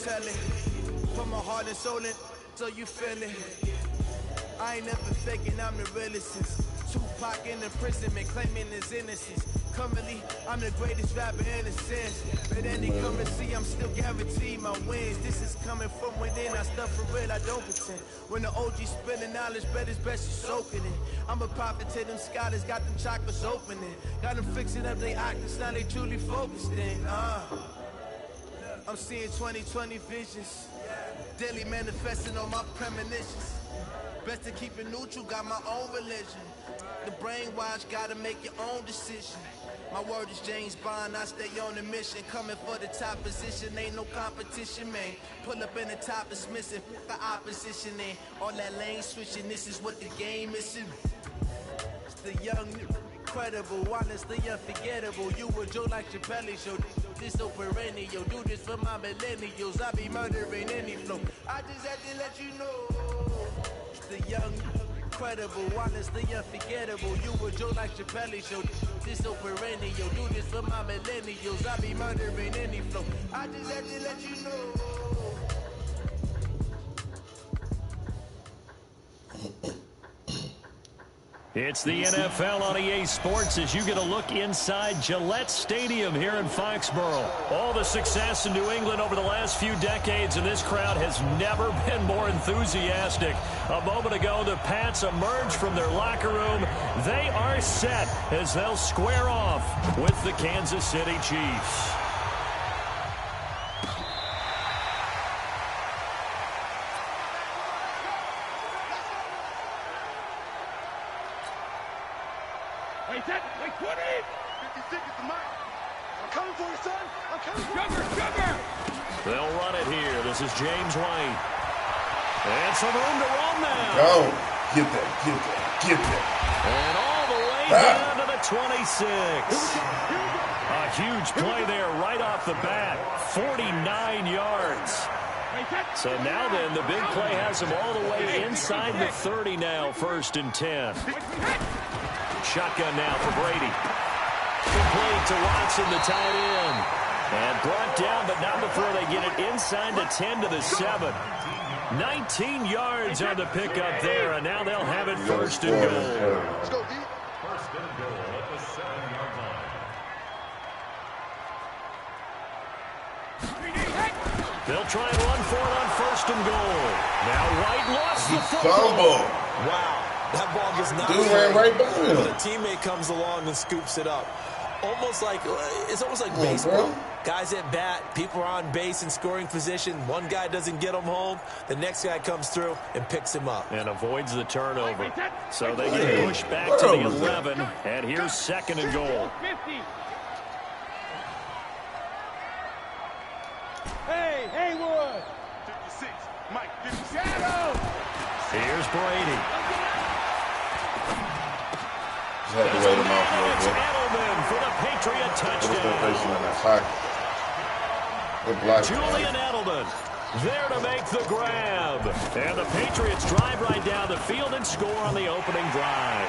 tell it. Put my heart and soul in, so you feel it. I ain't never faking, I'm the realest since Tupac in the prison, man, claiming his innocence. Currently, I'm the greatest rapper in a sense. But any currency, I'm still guaranteed my wins. This is coming from within, I stuff for real, I don't pretend. When the OG spilling knowledge, bet it's best you soaking it. I'm a prophet to them scholars, got them chakras opening. Got them fixing up they octaves, now they truly focused in. I'm seeing 2020 visions. Daily manifesting on my premonitions. Best to keep it neutral, got my own religion. The brainwash, gotta make your own decision. My word is James Bond, I stay on a mission. Coming for the top position, ain't no competition, man. Pull up in the top is missing, the opposition ain't. All that lane switching, this is what the game is. It's the young, incredible, honestly unforgettable. You were Joe like Chappelle show. This so perennial, do this for my millennials. I be murdering any flow. I just had to let you know. It's the young, incredible, honestly unforgettable. You were Joe like Chappelle show. This so perennial, do this for my millennials. I be murdering any flow. I just had to let you know. It's the NFL on EA Sports as you get a look inside Gillette Stadium here in Foxborough. All the success in New England over the last few decades, and this crowd has never been more enthusiastic. A moment ago, the Pats emerged from their locker room. They are set as they'll square off with the Kansas City Chiefs. Wait, 20! 56 is the mark. I'm coming for you, son. I'm coming for you. Sugar! They'll run it here. This is James White. And some room to run now. Go. Get that. And all the way down to the 26. A huge play there right off the bat. 49 yards. So now then, the big play has him all the way inside the 30 now, 1st and 10. Shotgun now for Brady. Complete to Watson, the tight end. And brought down, but not before they get it inside the 10 to the 7. 19 yards on the pickup there, and now they'll have it 1st and goal. Let's go, D. 1st and goal at the 7-yard line. They'll try and run for it on 1st and goal. Now White lost the football. Wow. That ball gets knocked ran right by him. But a teammate comes along and scoops it up. It's almost like baseball. Bro. Guys at bat, people are on base in scoring position. One guy doesn't get him home. The next guy comes through and picks him up. And avoids the turnover. So they get pushed back to the 11. And here's 2nd and goal. Hey, Haywood. 56. Mike, 56. Here's Brady. Just had to wait him off a little bit. Edelman for the Patriot Still touchdown. facing in that pocket. Good block. Julian Edelman there to make the grab. And the Patriots drive right down the field and score on the opening drive.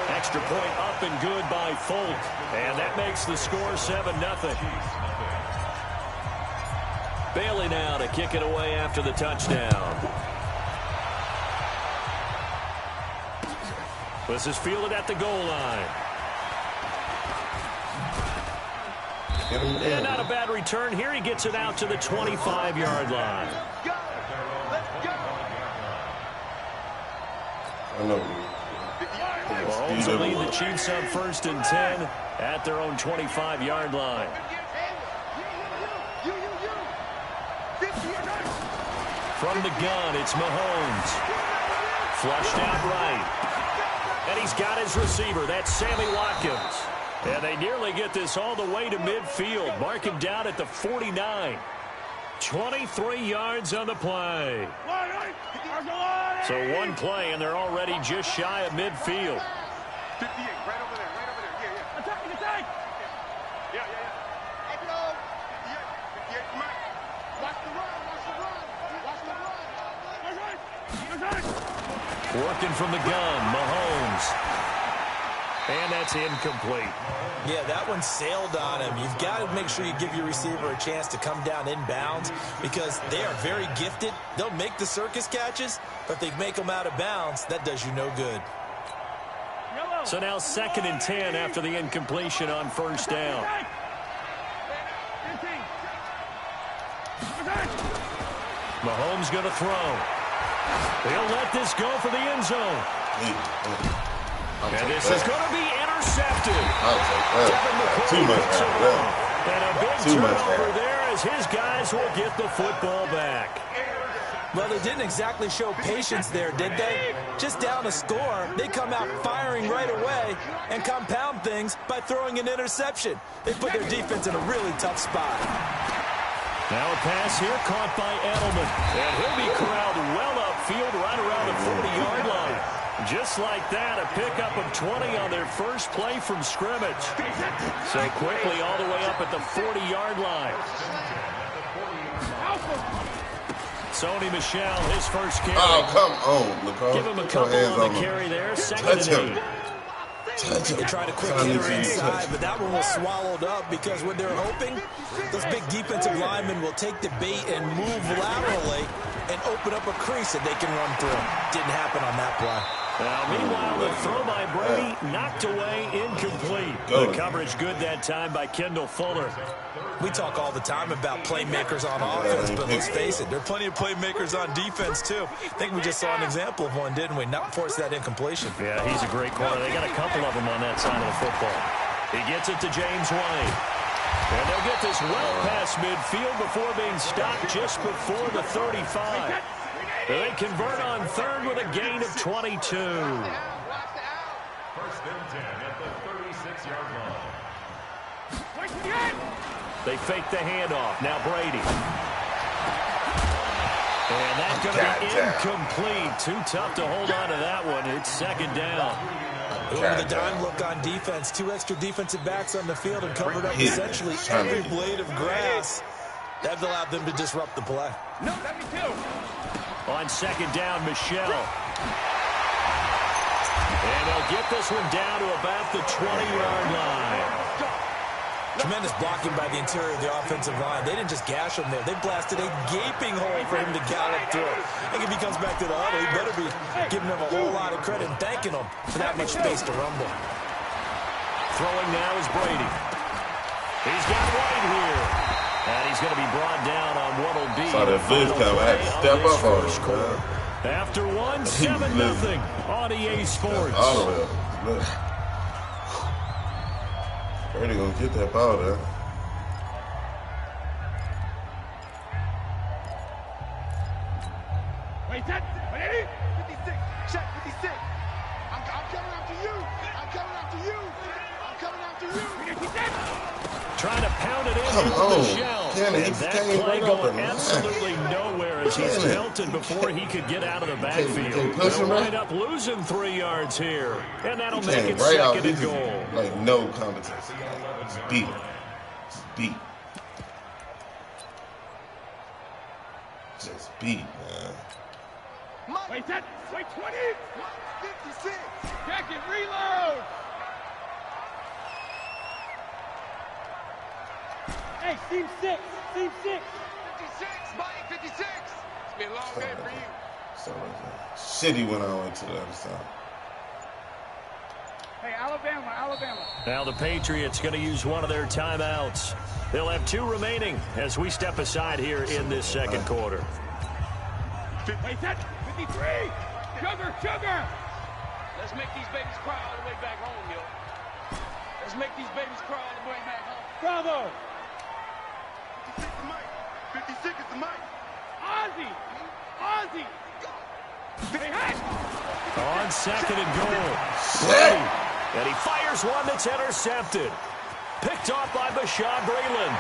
Extra point up and good by Folk. And that makes the score 7-0. Bailey now to kick it away after the touchdown. This is fielded at the goal line. And not a bad return here. He gets it out to the 25-yard line. Mahomes will lead the Chiefs up 1st and 10 at their own 25-yard line. From the gun, it's Mahomes. Flushed out right. And he's got his receiver. That's Sammy Watkins. And they nearly get this all the way to midfield. Mark him down at the 49. 23 yards on the play. So one play, and they're already just shy of midfield. 58, right over there, yeah. Attack! Yeah. Hey, go. 58, come on. Watch the run. Working from the gun, Mahomes. And that's incomplete. Yeah, that one sailed on him. You've got to make sure you give your receiver a chance to come down inbounds because they are very gifted. They'll make the circus catches, but if they make them out of bounds, that does you no good. So now 2nd and 10 after the incompletion on first down. Mahomes going to throw. He'll let this go for the end zone. And this is going to be intercepted. Too much. And a big turnover there as his guys will get the football back. Well, they didn't exactly show patience there, did they? Just down a score, they come out firing right away and compound things by throwing an interception. They put their defense in a really tough spot. Now a pass here caught by Edelman. And he'll be corralled well upfield right around the 40-yard line. Just like that, a pickup of 20 on their first play from scrimmage. So quickly all the way up at the 40-yard line. Sony Michel, his first carry. Oh, come on, LeCarl. Give him a couple on the carry there. 2nd and 8. They tried a quick hitter inside, but that one was swallowed up because what they're hoping, those big defensive linemen will take the bait and move laterally and open up a crease that they can run through. Didn't happen on that play. Now, meanwhile, the throw by Brady knocked away, incomplete. The coverage good that time by Kendall Fuller. We talk all the time about playmakers on offense, but let's face it, there are plenty of playmakers on defense, too. I think we just saw an example of one, didn't we? Not force that incompletion. Yeah, he's a great corner. They got a couple of them on that side of the football. He gets it to James White. And they'll get this well past midfield before being stopped just before the 35. They convert on 3rd with a gain of 22. 1st and 10 at the 36-yard line. They fake the handoff. Now Brady. And that's going to be incomplete. Too tough to hold on to that one. It's 2nd down. Over the dime look on defense. 2 extra defensive backs on the field and covered up essentially every blade of grass. That allowed them to disrupt the play. No, let me go. On 2nd down, Michel. And they'll get this one down to about the 20-yard line. Tremendous blocking by the interior of the offensive line. They didn't just gash him there. They blasted a gaping hole for him to gallop through. I think if he comes back to the huddle, he better be giving them a whole lot of credit and thanking them for that much space to rumble. Throwing now is Brady. He's got White here. And he's going to be brought down on what will be Saw that blitz come. I had to step up on him. After 7-0 on EA Sports. All the way up. Brady gonna get that ball there. Wait, that 56. Check 56. I'm coming after you. I'm coming after you. I'm coming after you. Trying to pound it in Come with on. Michel. And that play going absolutely nowhere as he's melted before he could get out of the backfield. They'll wind up losing 3 yards here. And that'll make it 2nd and goal. Like no competition. Just beat him. Just beat. Just beat, man. Wait, that. Wait, 20. 56. Jack it, reload. Hey, team 6. Team 6. 56, Mike, 56. It's been a long day for you. So shitty when I went to the other side. Hey, Alabama. Now the Patriots going to use one of their timeouts. They'll have 2 remaining as we step aside here in this 2nd quarter. Wait, that 53. Sugar. Let's make these babies cry all the way back home, yo. Let's make these babies cry all the way back home. Bravo. 56 is Mike. 56 is the Mike. Ozzy. Hey. On 2nd and goal. Brady. And he fires one that's intercepted. Picked off by Bashaud Breeland.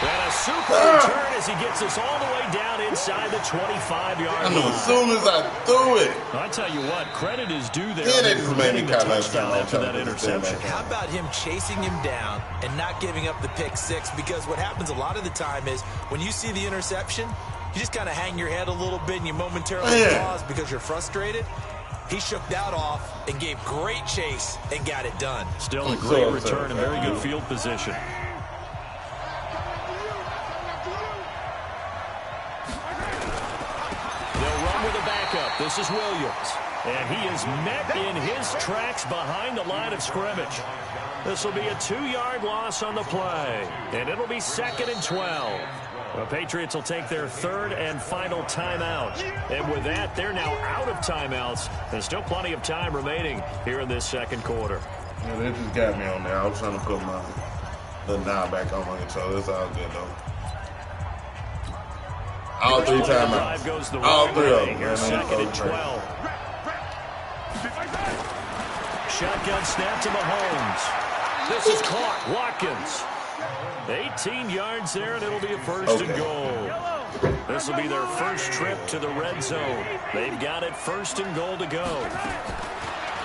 And a super return as he gets us all the way down inside the 25-yard line. As soon as I threw it. I tell you what, credit is due there. Yeah, they just made me the kind of touchdown after that interception. How about him chasing him down and not giving up the pick 6? Because what happens a lot of the time is when you see the interception, you just kind of hang your head a little bit and you momentarily pause because you're frustrated. He shook that off and gave great chase and got it done. Still a great return and very good field position. They'll run with a backup. This is Williams. And he is met in his tracks behind the line of scrimmage. This will be a 2-yard loss on the play. And it'll be 2nd and 12. The Patriots will take their 3rd and final timeout. And with that, they're now out of timeouts. There's still plenty of time remaining here in this 2nd quarter. Yeah, they just got me on there. I was trying to put the knob back on my controller. It's all good, though. All 3 timeouts. All 3 of them. Here's 2nd and 12. Shotgun snap to Mahomes. This is caught. Watkins. 18 yards there, and it'll be a 1st and goal. This will be their first trip to the red zone. They've got it 1st and goal to go.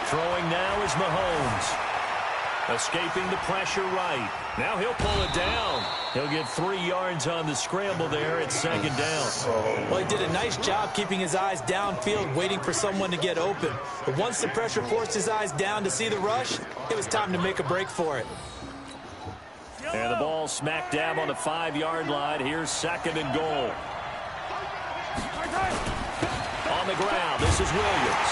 Throwing now is Mahomes. Escaping the pressure right. Now he'll pull it down. He'll get 3 yards on the scramble there. It's 2nd down. Well, he did a nice job keeping his eyes downfield, waiting for someone to get open. But once the pressure forced his eyes down to see the rush, it was time to make a break for it. And the ball smack dab on the 5-yard line. Here's 2nd and goal. On the ground, this is Williams.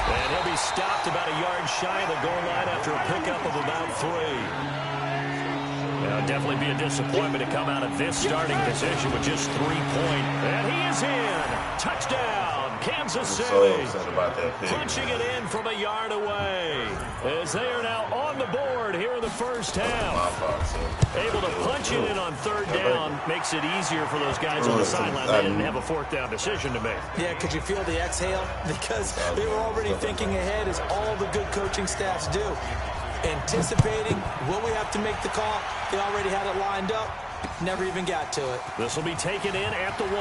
And he'll be stopped about a yard shy of the goal line after a pickup of about 3. It'll definitely be a disappointment to come out of this starting position with just 3 points. And he is in. Touchdown, Kansas City. I'm so upset about that pick. Punching it in from a yard away. As they are now on the board here in the first half. Able to punch it in on 3rd down makes it easier for those guys on the sideline. They didn't have a 4th down decision to make. Yeah, could you feel the exhale? Because they were already thinking ahead, as all the good coaching staffs do. Anticipating, will we have to make the call? They already had it lined up. Never even got to it. This will be taken in at the 1.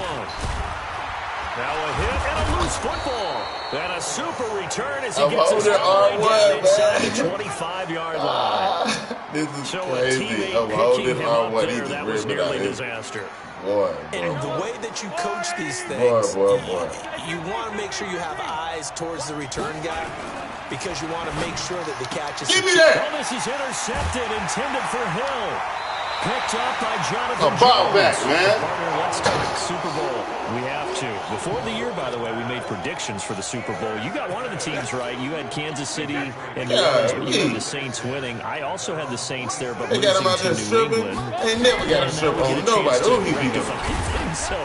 Now a hit and a loose football. And a super return as he gets us all the way down inside the 25-yard line. This is so crazy. a teammate picking him up there, that was nearly disaster. Boy. And the way that you coach these things, you want to make sure you have eyes towards the return guy because you want to make sure that the catch is... Give me that! Well, this is intercepted, intended for Hill. Picked up by Jonathan ball Jones. back, man. Partner, let's talk Super Bowl. We have to. Before the year, by the way, we made predictions for the Super Bowl. You got one of the teams right. You had Kansas City and New Orleans, but you had the Saints winning. I also had the Saints there, but losing to New England. They never got a strip on nobody. Who he beat them? So,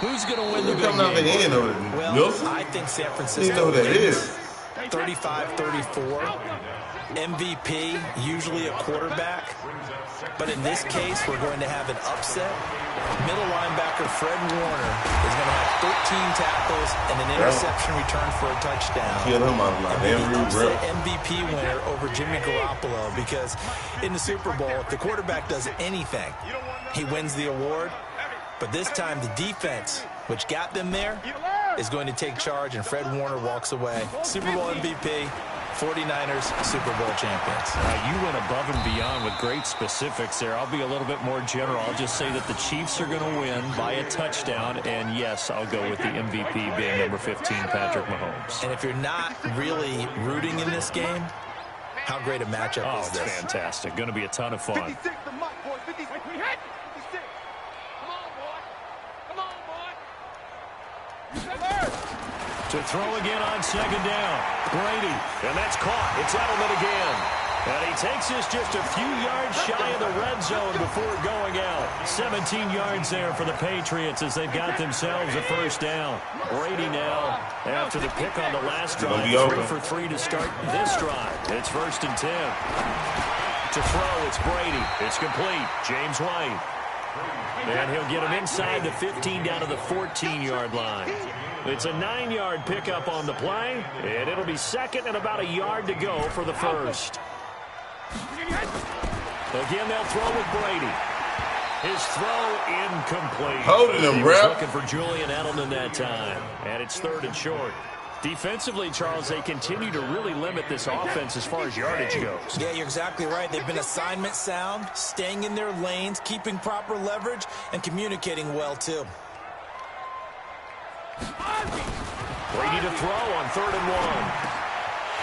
who's going to win the big coming out the game? end of it. Well, I think San Francisco You know who that is. 35-34. MVP, usually a quarterback. But in this case, we're going to have an upset. Middle linebacker Fred Warner is going to have 13 tackles and an interception return for a touchdown. Kill him on every upset MVP winner over Jimmy Garoppolo, because in the Super Bowl, if the quarterback does anything, he wins the award. But this time, the defense, which got them there, is going to take charge, and Fred Warner walks away. Super Bowl MVP. 49ers Super Bowl champions. You went above and beyond with great specifics there. I'll be a little bit more general. I'll just say that the Chiefs are going to win by a touchdown, and yes, I'll go with the MVP being number 15, Patrick Mahomes. And if you're not really rooting in this game, how great a matchup is this? It's fantastic. Going to be a ton of fun. 56, the mark, boy. 56. 56. Come on, boy. Come on, boy. You said To throw again on 2nd down. Brady, and that's caught. It's Edelman again. And he takes us just a few yards shy of the red zone before going out. 17 yards there for the Patriots as they've got themselves a 1st down. Brady now, after the pick on the last drive, 3 for 3 to start this drive. It's 1st and 10. To throw, it's Brady. It's complete. James White. And he'll get him inside the 15 down to the 14-yard line. It's a 9-yard pickup on the play, and it'll be 2nd and about a yard to go for the 1st. Again, they'll throw with Brady. His throw incomplete. Holding him, He was bro. looking for Julian Edelman that time, and it's 3rd and short. Defensively, Charles, they continue to really limit this offense as far as yardage goes. Yeah, you're exactly right. They've been assignment sound, staying in their lanes, keeping proper leverage, and communicating well, too. Brady to throw on 3rd and 1.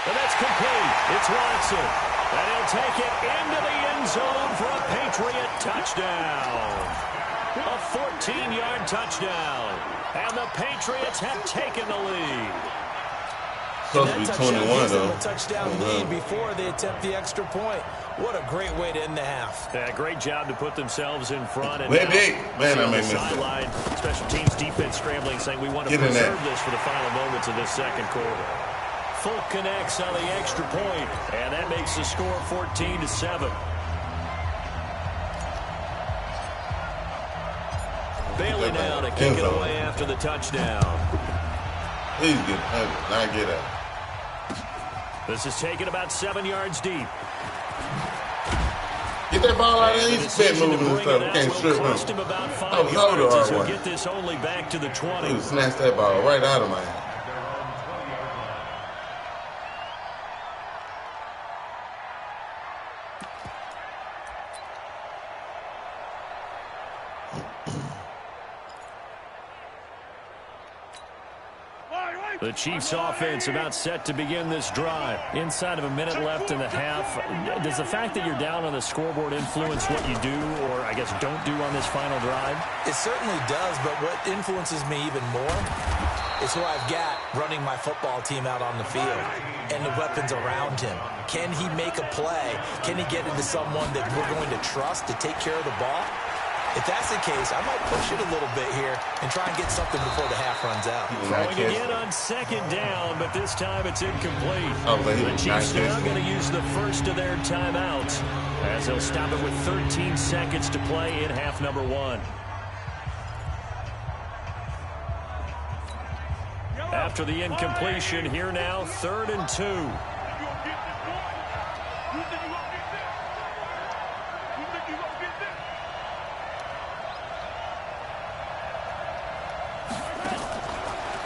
And that's complete. It's Watson. And he'll take it into the end zone for a Patriot touchdown. A 14-yard touchdown. And the Patriots have taken the lead. Supposed to be 21, though. A touchdown lead before they attempt the extra point. What a great way to end the half. Yeah, great job to put themselves in front. And man, I made sideline, special teams defense scrambling, saying we want to preserve this for the final moments of this second quarter. Folk connects on the extra point, and that makes the score 14-7. Bailey now to kick it away after the touchdown. He's good. I get it. This is taken about 7 yards deep. Get that ball out of there. He's spin moving and stuff. Can't strip him. I was over the hard one. Get this only back to the 20. He snatched that ball right out of my hand. The Chiefs offense about set to begin this drive. Inside of a minute left in the half. Does the fact that you're down on the scoreboard influence what you do, or I guess don't do on this final drive? It certainly does, but what influences me even more is who I've got running my football team out on the field and the weapons around him. Can he make a play? Can he get into someone that we're going to trust to take care of the ball? If that's the case, I might push it a little bit here and try and get something before the half runs out. Throwing again on 2nd down, but this time it's incomplete. The Chiefs now going to use the first of their timeouts as they'll stop it with 13 seconds to play in half number 1. After the incompletion, here now, 3rd and 2.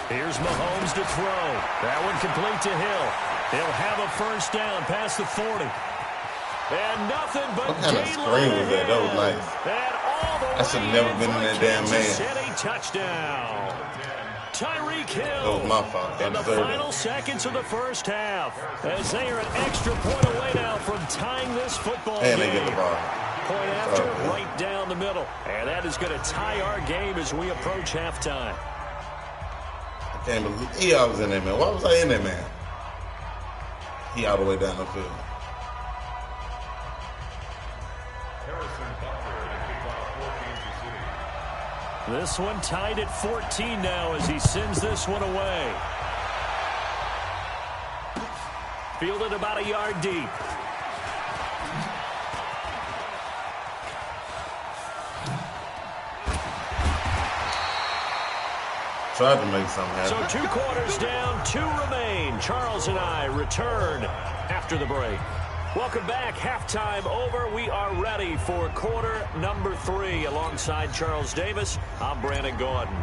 Here's Mahomes to throw. That one complete to Hill. He'll have a first down past the 40. And nothing but what kind of screen was that? That was nice. I should have never been in that damn man. City touchdown. Tyreek Hill. That was my fault. In the final seconds of the first half, as they are an extra point away now from tying this football game. And they get the ball. Point after, right down the middle. And that is going to tie our game as we approach halftime. Can't believe he was in there, man. Why was I in there, man? He all the way down the field. This one tied at 14 now as he sends this one away. Fielded about a yard deep. Tried to make something happen. So 2 quarters down, 2 remain. Charles and I return after the break. Welcome back. Halftime over. We are ready for quarter number 3. Alongside Charles Davis, I'm Brandon Gordon.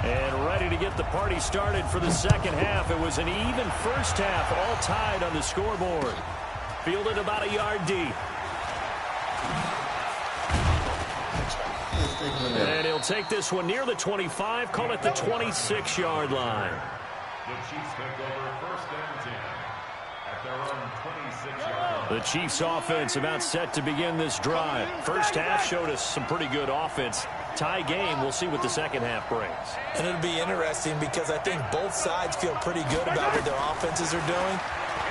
And ready to get the party started for the second half. It was an even first half, all tied on the scoreboard. Fielded about a yard deep. And he'll take this one near the 25, call it the 26-yard line. The Chiefs take over 1st and 10 at their own 26-yard line. The Chiefs offense about set to begin this drive. First half showed us some pretty good offense. Tie game, we'll see what the second half brings. And it'll be interesting because I think both sides feel pretty good about what their offenses are doing.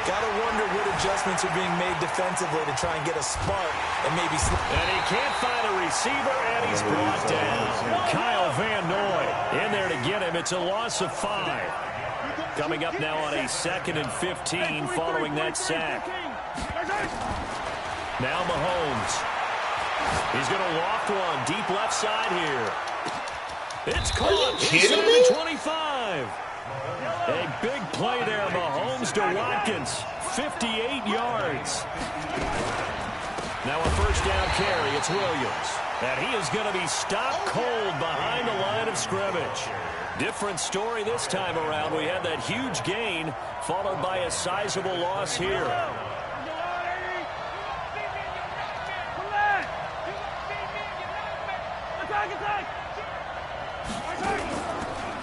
Got to wonder what adjustments are being made defensively to try and get a spark and maybe... And he can't find a receiver, and he's brought down. Kyle Van Noy in there to get him. It's a loss of 5. Coming up now on a 2nd and 15 following that sack. Now Mahomes. He's going to loft one deep left side here. It's caught inside the 25. A big play there, Mahomes to Watkins, 58 yards. Now a first down carry, it's Williams. And he is going to be stopped cold behind the line of scrimmage. Different story this time around. We had that huge gain, followed by a sizable loss here.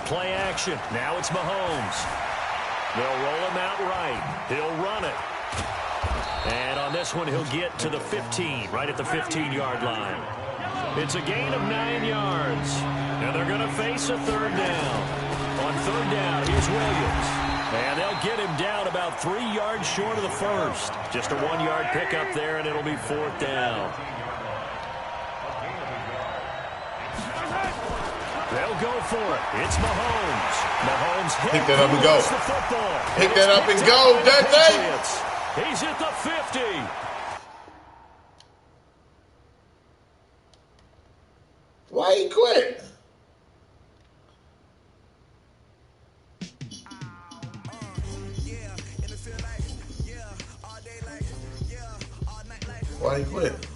play action. Now it's Mahomes. They'll roll him out right. He'll run it. And on this one, he'll get to the 15, right at the 15-yard line. It's a gain of 9 yards. And they're going to face a third down. On third down, here's Williams. And they'll get him down about 3 yards short of the first. Just a 1-yard pickup there, and it'll be fourth down. They'll go for it. It's Mahomes. Mahomes pick that up and go. The football. Pick that up and go, Dante. He's at the 50. Why he quit? Why he quit?